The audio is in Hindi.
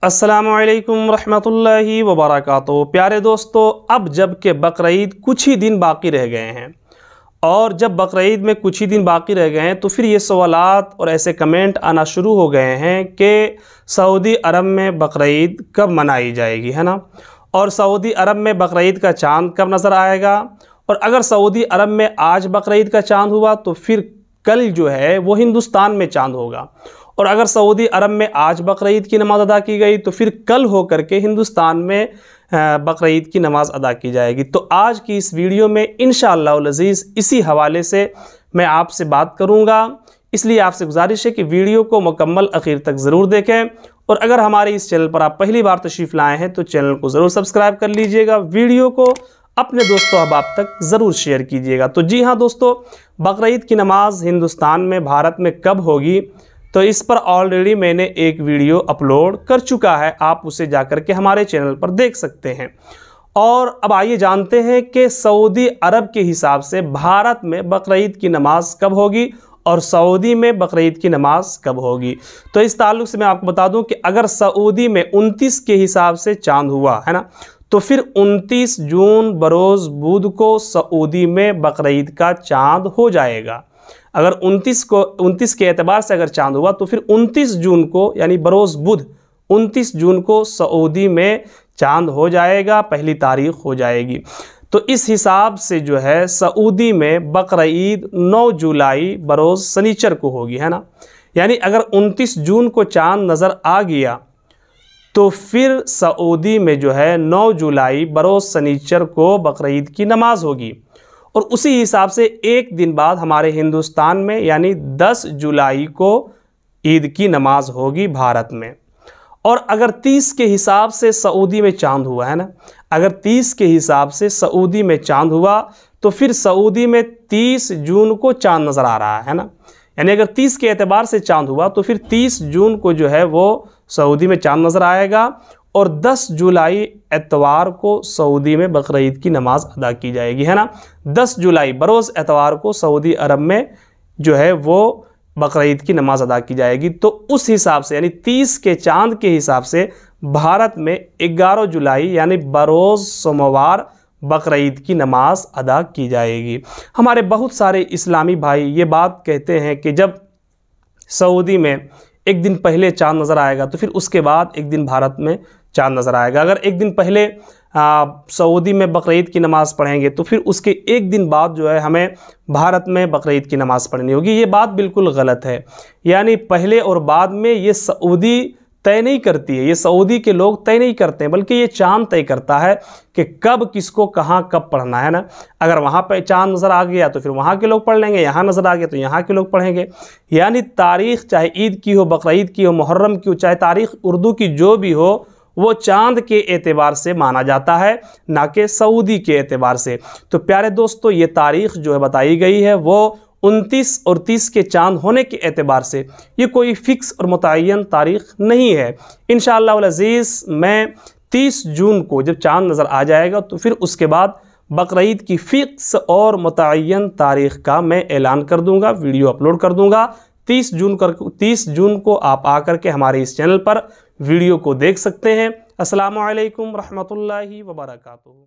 अस्सलामुअलैकुम रहमतुल्लाहि वबरकातुहू। प्यारे दोस्तों, अब जब के बकरीद कुछ ही दिन बाकी रह गए हैं और जब बकरीद में कुछ ही दिन बाकी रह गए हैं तो फिर ये सवालात और ऐसे कमेंट आना शुरू हो गए हैं कि सऊदी अरब में बकरीद कब मनाई जाएगी, है ना। और सऊदी अरब में बकरीद का चाँद कब नज़र आएगा, और अगर सऊदी अरब में आज बकरीद का चाँद हुआ तो फिर कल जो है वो हिंदुस्तान में चाँद होगा, और अगर सऊदी अरब में आज बकरीद की नमाज़ अदा की गई तो फिर कल हो करके हिंदुस्तान में बकरीद की नमाज़ अदा की जाएगी। तो आज की इस वीडियो में इंशाअल्लाह अज़ीज़ इसी हवाले से मैं आपसे बात करूंगा, इसलिए आपसे गुजारिश है कि वीडियो को मुकम्मल आखिर तक ज़रूर देखें। और अगर हमारे इस चैनल पर आप पहली बार तशरीफ़ लाए हैं तो चैनल को ज़रूर सब्सक्राइब कर लीजिएगा, वीडियो को अपने दोस्तों अहबाब तक ज़रूर शेयर कीजिएगा। तो जी हाँ दोस्तों, बकरीद की नमाज़ हिंदुस्तान में भारत में कब होगी, तो इस पर ऑलरेडी मैंने एक वीडियो अपलोड कर चुका है, आप उसे जाकर के हमारे चैनल पर देख सकते हैं। और अब आइए जानते हैं कि सऊदी अरब के हिसाब से भारत में बकरीद की नमाज़ कब होगी और सऊदी में बकरीद की नमाज़ कब होगी। तो इस ताल्लुक़ से मैं आपको बता दूं कि अगर सऊदी में 29 के हिसाब से चाँद हुआ है ना, तो फिर 29 जून बरोज़ बुध को सऊदी में बकरीद का चाँद हो जाएगा। अगर 29 के एतबार से अगर चाँद हुआ तो फिर 29 जून को यानी बरोज़ बुध 29 जून को सऊदी में चाँद हो जाएगा, पहली तारीख़ हो जाएगी। तो इस हिसाब से जो है सऊदी में बकरीद 9 जुलाई बरोज़ शनिचर को होगी, है ना। यानी अगर 29 जून को चाँद नज़र आ गया तो फिर सऊदी में जो है 9 जुलाई बरोज़ शनिचर को बकरीद की नमाज़ होगी, और उसी हिसाब से एक दिन बाद हमारे हिंदुस्तान में यानी 10 जुलाई को ईद की नमाज़ होगी भारत में। और अगर 30 के हिसाब से सऊदी में चाँद हुआ है ना, अगर 30 के हिसाब से सऊदी में चाँद हुआ तो फिर सऊदी में 30 जून को चाँद नज़र आ रहा है ना। यानी अगर 30 के एतबार से चाँद हुआ तो फिर 30 जून को जो है वो सऊदी में चाँद नज़र आएगा, और 10 जुलाई एतवार को सऊदी में बकरीद की नमाज़ अदा की जाएगी, है ना। 10 जुलाई बरोज़ एतवार को सऊदी अरब में जो है वो बकरीद की नमाज़ अदा की जाएगी। तो उस हिसाब से यानी 30 के चाँद के हिसाब से भारत में 11 जुलाई यानी बरोज़ सोमवार बकरीद की नमाज़ अदा की जाएगी। हमारे बहुत सारे इस्लामी भाई ये बात कहते हैं कि जब सऊदी में एक दिन पहले चाँद नज़र आएगा तो फिर उसके बाद एक दिन भारत में चाँद नज़र आएगा। अगर एक दिन पहले सऊदी में बकरीद की नमाज़ पढ़ेंगे तो फिर उसके एक दिन बाद जो है हमें भारत में बकरीद की नमाज़ पढ़नी होगी। ये बात बिल्कुल गलत है, यानी पहले और बाद में ये सऊदी तय नहीं करती है, ये सऊदी के लोग तय नहीं करते हैं, बल्कि ये चाँद तय करता है कि कब किसको कहाँ कब पढ़ना है ना। अगर वहाँ पर चाँद नज़र आ गया तो फिर वहाँ के लोग पढ़ लेंगे, यहाँ नज़र आ गया तो यहाँ के लोग पढ़ेंगे। यानी तारीख़ चाहे ईद की हो, बकरीद की हो, मुहर्रम की हो, चाहे तारीख़ उर्दू की जो भी हो, वो चाँद के एतबार से माना जाता है, ना कि सऊदी के एतबार से। तो प्यारे दोस्तों, ये तारीख़ जो है बताई गई है वो 29 और 30 के चाँद होने के एतबार से, ये कोई फ़िक्स और मुतय्यन तारीख़ नहीं है। इंशाअल्लाह अज़ीज़ मैं 30 जून को जब चाँद नज़र आ जाएगा तो फिर उसके बाद बकरीद की फ़िक्स और मुतय्यन तारीख़ का मैं ऐलान कर दूँगा, वीडियो अपलोड कर दूँगा। 30 जून को आप आकर के हमारे इस चैनल पर वीडियो को देख सकते हैं। अस्सलामु अलैकुम रहमतुल्लाहि व बरकातुहू।